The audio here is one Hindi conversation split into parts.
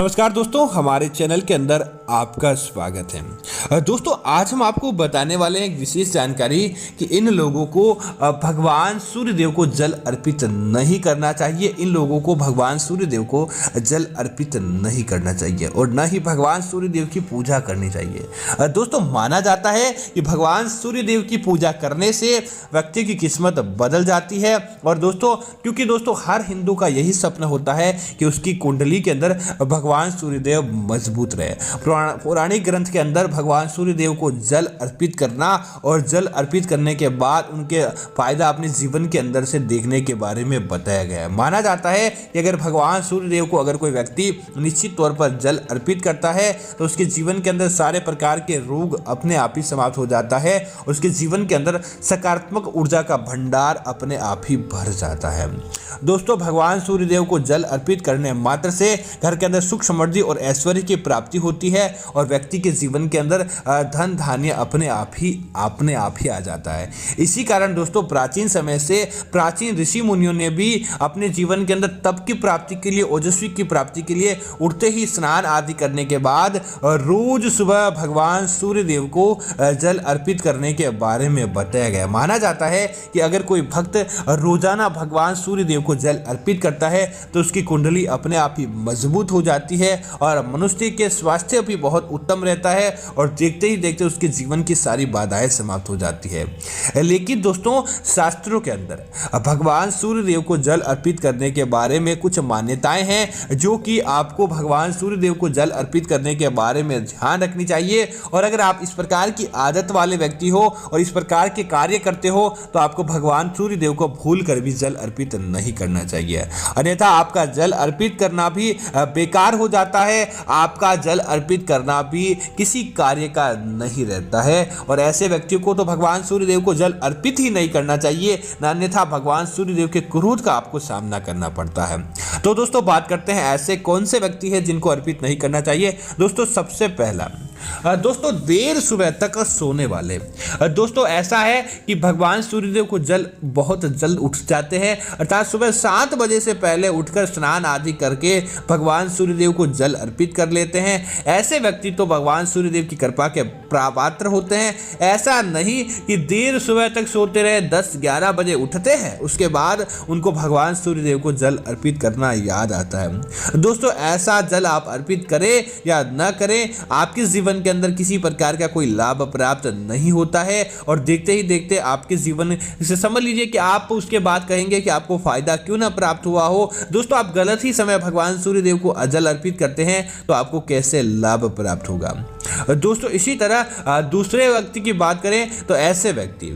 नमस्कार दोस्तों, हमारे चैनल के अंदर आपका स्वागत है। दोस्तों, आज हम आपको बताने वाले हैं एक विशेष जानकारी कि इन लोगों को भगवान सूर्यदेव को जल अर्पित नहीं करना चाहिए। इन लोगों को भगवान सूर्यदेव को जल अर्पित नहीं करना चाहिए और न ही भगवान सूर्यदेव की पूजा करनी चाहिए। दोस्तों, माना जाता है कि भगवान सूर्यदेव की पूजा करने से व्यक्ति की किस्मत बदल जाती है। और दोस्तों, क्योंकि दोस्तों हर हिंदू का यही सपना होता है कि उसकी कुंडली के अंदर भगवान सूर्यदेव मजबूत रहे। पौराणिक ग्रंथ के अंदर भगवान सूर्यदेव को जल अर्पित करना और जल अर्पित करने के बाद उनके फायदा अपने जीवन के अंदर से देखने के बारे में बताया गया है। माना जाता है कि अगर भगवान सूर्यदेव को अगर कोई व्यक्ति निश्चित तौर पर जल अर्पित करता है तो उसके जीवन के अंदर सारे प्रकार के रोग अपने आप ही समाप्त हो जाता है। उसके जीवन के अंदर सकारात्मक ऊर्जा का भंडार अपने आप ही भर जाता है। दोस्तों, भगवान सूर्यदेव को जल अर्पित करने मात्र से घर के अंदर सुख समृद्धि और ऐश्वर्य की प्राप्ति होती है और व्यक्ति के जीवन के अंदर धन धान्य अपने आप ही आ जाता है। इसी कारण दोस्तों प्राचीन समय से प्राचीन ऋषि मुनियों ने भी अपने जीवन के अंदर तप की प्राप्ति के लिए, ओजस्वी की प्राप्ति के लिए उठते ही स्नान आदि करने के बाद रोज सुबह भगवान सूर्यदेव को जल अर्पित करने के बारे में बताया गया। माना जाता है कि अगर कोई भक्त रोजाना भगवान सूर्यदेव को जल अर्पित करता है तो उसकी कुंडली अपने आप ही मजबूत हो जाती है और मनुष्य के स्वास्थ्य भी बहुत उत्तम रहता है और देखते ही देखते उसके जीवन की सारी बाधाएं समाप्त हो जाती है। लेकिन दोस्तों, शास्त्रों के अंदर भगवान सूर्यदेव को जल अर्पित करने के बारे में कुछ मान्यताएं हैं जो कि आपको भगवान सूर्यदेव को जल अर्पित करने के बारे में ध्यान रखनी चाहिए। और अगर आप इस प्रकार की आदत वाले व्यक्ति हो और इस प्रकार के कार्य करते हो तो आपको भगवान सूर्यदेव को भूल कर भी जल अर्पित नहीं करना चाहिए, अन्यथा आपका जल अर्पित करना भी बेकार हो जाता है। आपका जल अर्पित करना भी किसी कार्य का नहीं रहता है और ऐसे व्यक्तियों को तो भगवान सूर्यदेव को जल अर्पित ही नहीं करना चाहिए, अन्यथा भगवान सूर्यदेव के क्रोध का आपको सामना करना पड़ता है। तो दोस्तों, बात करते हैं ऐसे कौन से व्यक्ति हैं जिनको अर्पित नहीं करना चाहिए। दोस्तों, सबसे पहला दोस्तों देर सुबह तक सोने वाले। दोस्तों, ऐसा है कि भगवान सूर्यदेव को जल बहुत जल्द उठ जाते हैं, अर्थात सुबह 7 बजे से पहले उठकर स्नान आदि करके भगवान सूर्यदेव को जल अर्पित कर लेते हैं। ऐसे व्यक्ति तो भगवान सूर्यदेव की कृपा के पात्र होते हैं। ऐसा नहीं कि देर सुबह तक सोते रहे, 10-11 बजे उठते हैं, उसके बाद उनको भगवान सूर्यदेव को जल अर्पित करना याद आता है। दोस्तों, ऐसा जल आप अर्पित करें या न करें, आपके जीवन के अंदर किसी प्रकार का कोई लाभ प्राप्त नहीं होता है और देखते ही देखते आपके जीवन से समझ लीजिए कि आप उसके बाद कहेंगे कि आपको फायदा क्यों ना प्राप्त हुआ हो। दोस्तों, आप गलत ही समय भगवान सूर्यदेव को जल अर्पित करते हैं तो आपको कैसे लाभ प्राप्त होगा। दोस्तों, इसी तरह दूसरे व्यक्ति की बात करें तो ऐसे व्यक्ति,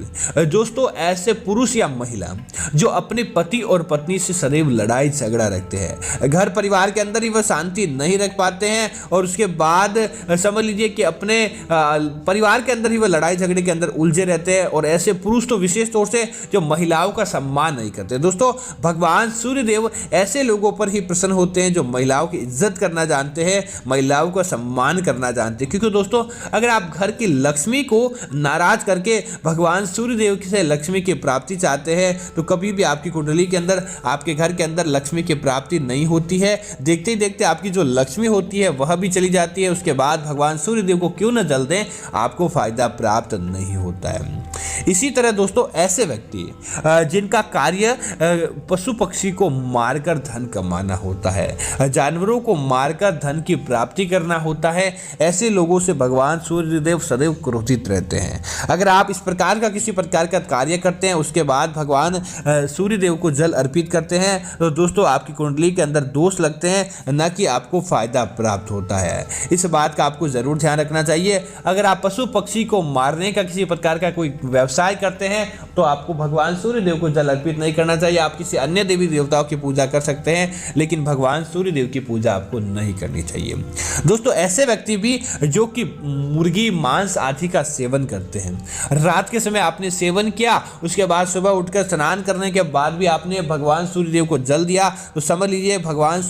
दोस्तों ऐसे पुरुष या महिला जो अपने पति और पत्नी से सदैव लड़ाई झगड़ा रखते हैं, घर परिवार के अंदर ही वह शांति नहीं रख पाते हैं और उसके बाद समझ लीजिए कि अपने परिवार के अंदर ही वह लड़ाई झगड़े के अंदर उलझे रहते हैं। और ऐसे पुरुष तो विशेष तौर से जो महिलाओं का सम्मान नहीं करते। दोस्तों, भगवान सूर्यदेव ऐसे लोगों पर ही प्रसन्न होते हैं जो महिलाओं की इज्जत करना जानते हैं, महिलाओं का सम्मान करना जानते हैं। क्योंकि दोस्तों, अगर आप घर की लक्ष्मी को नाराज करके भगवान सूर्यदेव से लक्ष्मी की प्राप्ति चाहते हैं तो कभी भी आपकी कुंडली के अंदर, आपके घर के अंदर लक्ष्मी की प्राप्ति नहीं होती है। देखते ही देखते आपकी जो लक्ष्मी होती है वह भी चली जाती है। उसके बाद भगवान सूर्यदेव को क्यों न जल दें, आपको फायदा प्राप्त नहीं होता है। इसी तरह दोस्तों, ऐसे व्यक्ति जिनका कार्य पशु पक्षी को मारकर धन कमाना होता है, जानवरों को मारकर धन की प्राप्ति करना होता है, ऐसे लोगों से भगवान सूर्यदेव सदैव क्रोधित रहते हैं। अगर आप इस प्रकार का किसी प्रकार का कार्य करते हैं, उसके बाद भगवान सूर्यदेव को जल अर्पित करते हैं तो दोस्तों आपकी कुंडली के अंदर दोष लगते हैं, न कि आपको फायदा प्राप्त होता है। इस बात का आपको जरूर ध्यान रखना चाहिए। अगर आप पशु पक्षी को मारने का किसी प्रकार का कोई व्यवसाय करते हैं तो आपको भगवान सूर्यदेव को जल अर्पित नहीं करना चाहिए। आप किसी अन्य देवी देवताओं की पूजा कर सकते हैं, लेकिन भगवान सूर्यदेव की पूजा आपको नहीं करनी चाहिए। दोस्तों, ऐसे व्यक्ति भी जो जो कि मुर्गी मांस आदि का सेवन करते हैं। रात के समय आपने सेवन किया, उसके बाद सुबह उठकर स्नान करने के बाद भी आपने भगवान सूर्यदेव को जल दिया, तो समझ लीजिए भगवान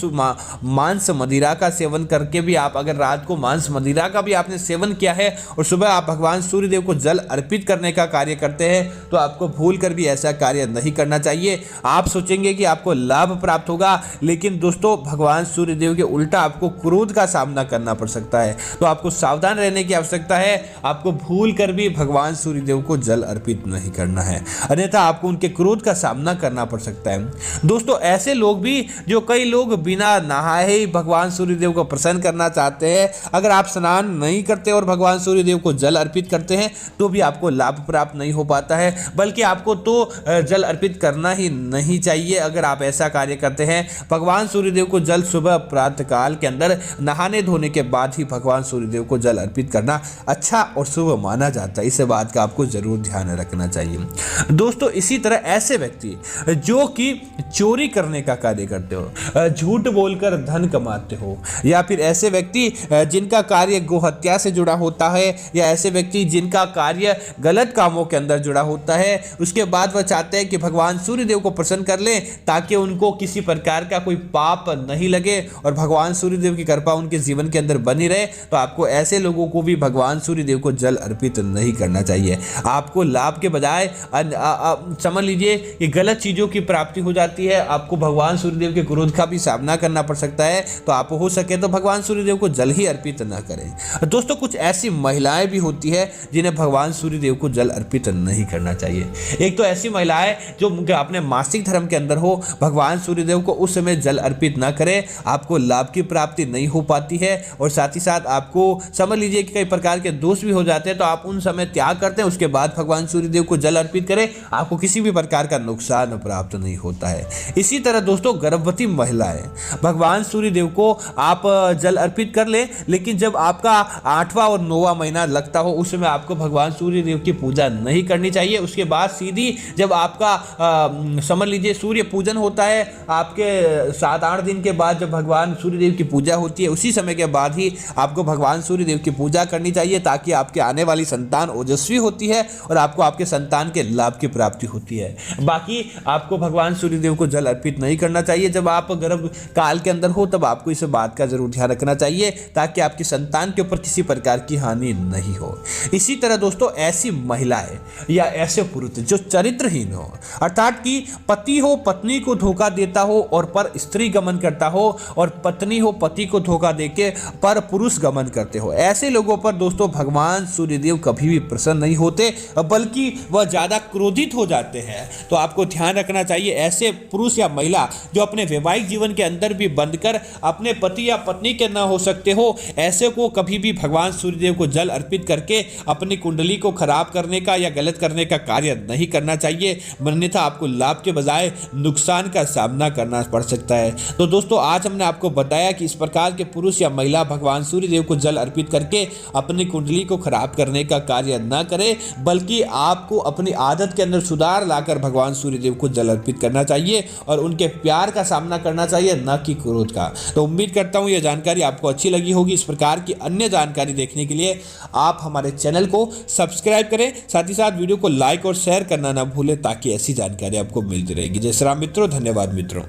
मांस मदिरा का सेवन करके भी आप अगर रात को मांस मदिरा का भी आपने सेवन किया है और सुबह आप भगवान सूर्यदेव को जल अर्पित करने का कार्य करते हैं, तो आपको भूल कर भी ऐसा कार्य नहीं करना चाहिए। आप सोचेंगे कि आपको लाभ प्राप्त होगा, लेकिन दोस्तों भगवान सूर्यदेव के उल्टा आपको क्रोध का सामना करना पड़ सकता है। तो आपको सावधान रहने की आवश्यकता है। आपको भूल कर भी भगवान सूर्यदेव को जल अर्पित नहीं करना है, अन्यथा आपको उनके क्रोध का सामना करना पड़ सकता है। दोस्तों ऐसे लोग भी, जो कई लोग बिना नहाए ही भगवान सूर्यदेव को प्रसन्न करना चाहते हैं, अगर आप स्नान नहीं करते और भगवान सूर्यदेव को जल अर्पित करते हैं तो भी आपको लाभ प्राप्त नहीं हो पाता है, बल्कि आपको तो जल अर्पित करना ही नहीं चाहिए। अगर आप ऐसा कार्य करते हैं, भगवान सूर्यदेव को जल सुबह प्रातः काल के अंदर नहाने धोने के बाद ही भगवान सूर्यदेव को जल अर्पित करना अच्छा और शुभ माना जाता है। इस बात का आपको जरूर ध्यान रखना चाहिए। दोस्तों इसी तरह ऐसे व्यक्ति जो कि चोरी करने का कार्य करते हो, झूठ बोलकर धन कमाते हो, या फिर ऐसे व्यक्ति जिनका कार्य गोहत्या से जुड़ा होता है, या ऐसे व्यक्ति जिनका कार्य गलत कामों के अंदर जुड़ा होता है, उसके बाद वह चाहते हैं कि भगवान सूर्यदेव को प्रसन्न कर लें ताकि उनको किसी प्रकार का कोई पाप नहीं लगे और भगवान सूर्यदेव की कृपा उनके जीवन के अंदर बनी रहे, तो आपको ऐसे लोगों को भी भगवान सूर्यदेव को जल अर्पित नहीं करना चाहिए। आपको लाभ के बजाय समझ लीजिए कि गलत चीज़ों की प्राप्ति हो जाती है, आपको भगवान सूर्यदेव के क्रोध का भी सामना करना पड़ सकता है। तो आप हो सके तो भगवान सूर्यदेव को जल ही अर्पित ना करें। दोस्तों कुछ ऐसी महिलाएं भी होती है जिन्हें भगवान सूर्यदेव को जल अर्पित नहीं करना चाहिए। एक तो ऐसी महिलाएं जो अपने मासिक धर्म के अंदर हो, भगवान सूर्यदेव को उस समय जल अर्पित ना करें, आपको लाभ की प्राप्ति नहीं हो पाती है, और साथ ही साथ आपको समझ लीजिए कि कई प्रकार के दोष भी हो जाते हैं। तो आप उन समय त्याग करते हैं, उसके बाद भगवान सूर्यदेव को जल अर्पित करें, आपको किसी भी प्रकार का नुकसान प्राप्त नहीं होता है। इसी तरह दोस्तों गर्भवती महिलाएं, भगवान सूर्यदेव को आप जल अर्पित कर लें, लेकिन जब आपका 8वां और 9वां महीना लगता हो उस समय आपको भगवान सूर्यदेव की पूजा नहीं करनी चाहिए। उसके बाद सीधी जब आपका समझ लीजिए सूर्य पूजन होता है, आपके 7-8 दिन के बाद जब भगवान सूर्यदेव की पूजा होती है, उसी समय के बाद ही आपको भगवान सूर्यदेव की पूजा करनी चाहिए, ताकि आपके आने वाली संतान ओजस्वी होती है और आपको आपके संतान के लाभ की प्राप्ति होती है। बाकी आपको भगवान सूर्यदेव को जल अर्पित नहीं करना चाहिए। जब आप गर्भ काल के अंदर हो तब आपको इस बात का जरूर ध्यान रखना चाहिए, ताकि आपकी संतान के ऊपर किसी प्रकार की हानि नहीं हो। इसी तरह दोस्तों ऐसी महिलाएं या ऐसे पुरुष जो चरित्रहीन हो, अर्थात कि पति हो पत्नी को धोखा देता हो और पर स्त्री गमन करता हो, और पत्नी हो पति को धोखा देके पर पुरुष गमन करते हो, ऐसे लोगों पर दोस्तों भगवान सूर्यदेव कभी भी प्रसन्न नहीं होते, बल्कि वह ज्यादा क्रोधित हो जाते हैं। तो आपको ध्यान रखना चाहिए, ऐसे पुरुष या महिला जो अपने वैवाहिक जीवन के अंदर भी बंधकर अपने पति या पत्नी के न हो सकते हो, ऐसे को कभी भी भगवान सूर्यदेव को जल अर्पित करके अपनी कुंडली को खराब करने का या गलत करने का कार्य नहीं करना चाहिए, अन्यथा आपको लाभ के बजाय नुकसान का सामना करना पड़ सकता है। तो दोस्तों आज हमने आपको बताया कि इस प्रकार के पुरुष या महिला भगवान सूर्यदेव को जल अर्पित करके अपनी कुंडली को खराब करने का कार्य न करें, बल्कि आपको अपनी आदत के अंदर सुधार लाकर भगवान सूर्यदेव को जल अर्पित करना चाहिए और उनके प्यार का सामना करना चाहिए, न कि क्रोध का। तो उम्मीद करता हूं यह जानकारी आपको अच्छी लगी होगी। इस प्रकार की अन्य जानकारी देखने के लिए आप हमारे चैनल को सब्सक्राइब करें, साथ ही साथ वीडियो को लाइक और शेयर करना ना भूलें, ताकि ऐसी जानकारी आपको मिलती रहेगी। जय श्री राम मित्रों, धन्यवाद मित्रों।